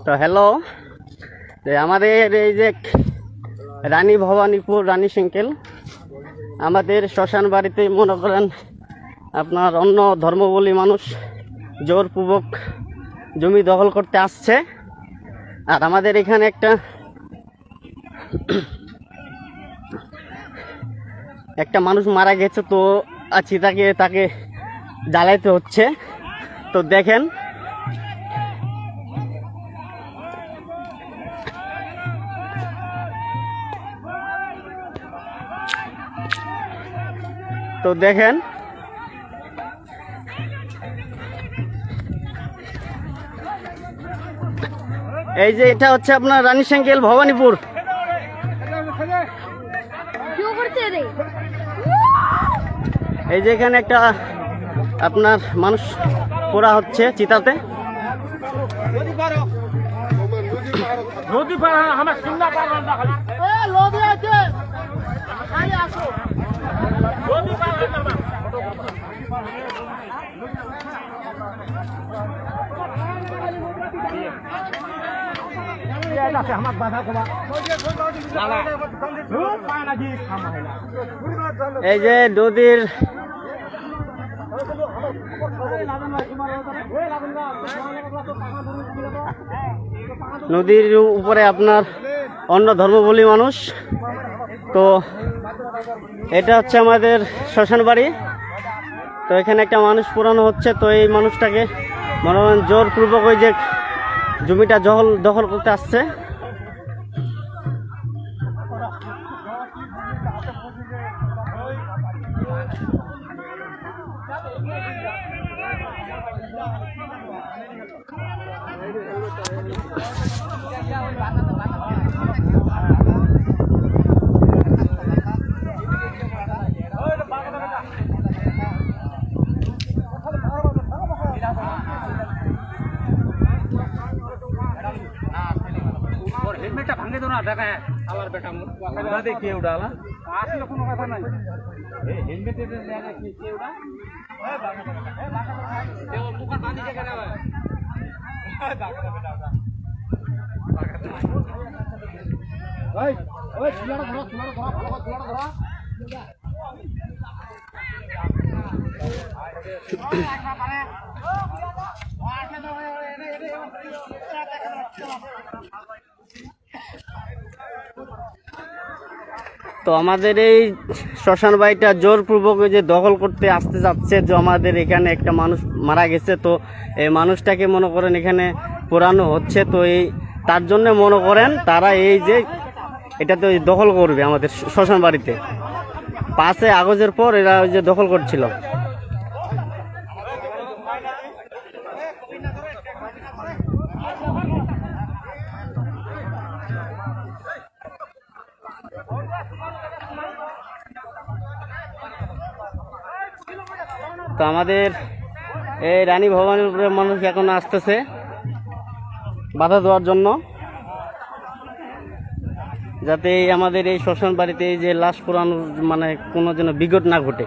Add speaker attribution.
Speaker 1: তো হ্যালো, আমাদের এই যে রানী ভবানীপুর রানী সিঙ্কেল, আমাদের শ্মশান বাড়িতে মনে করেন আপনার অন্য ধর্মাবলম্বী মানুষ জোরপূর্বক জমি দখল করতে আসছে। আর আমাদের এখানে একটা মানুষ মারা গেছে, তো আছি তাকে জ্বালাইতে হচ্ছে। তো দেখেন, এই যে এটা হচ্ছে আপনার রানী সিঙ্কেল ভবানীপুর। এই যে এখানে একটা আপনার মানুষ পোড়া হচ্ছে চিতাতে। এই যে নদীর উপরে আপনার অন্য ধর্মাবলম্বী মানুষ। তো এটা হচ্ছে আমাদের শ্মশান বাড়ি। তো এখানে একটা মানুষ পুরানো হচ্ছে, তো এই মানুষটাকে মনে করেন জোরপূর্বক ওই যে জমিটা দখল করতে আসছে।
Speaker 2: হেলমেটটা ভাঙে দো না, দেখা আলার বেটা মুখা দে কে উড়ালা আসলে কোনো কথা নাই। এই হেলমেটের জায়গা কি কে উড়া ওই বাগা এই বাগা দেও মুখা পানি কে কেন ওই বাগা বেটা বাগা ওই ছিলাড়া ধরা ভালো ছিলাড়া ধরা
Speaker 1: তো আমাদের এই শ্মশান বাড়িটা জোরপূর্বক যে দখল করতে আসতে যাচ্ছে, যে আমাদের এখানে একটা মানুষ মারা গেছে, তো এই মানুষটাকে মনে করেন এখানে পোড়ানো হচ্ছে। তো এই তার জন্য মনে করেন তারা এই যে এটাতে দখল করবে আমাদের শ্মশান বাড়িতে। 5 আগস্টের পর এরা ওই যে দখল করছিল। তো আমাদের এই রানী ভবানীপুরের মানুষ এখন আসতেছে বাধা দেওয়ার জন্য, যাতে আমাদের এই শ্মশান বাড়িতে এই যে লাশ পোড়ানোর মানে কোনো যেন বিঘট না ঘটে।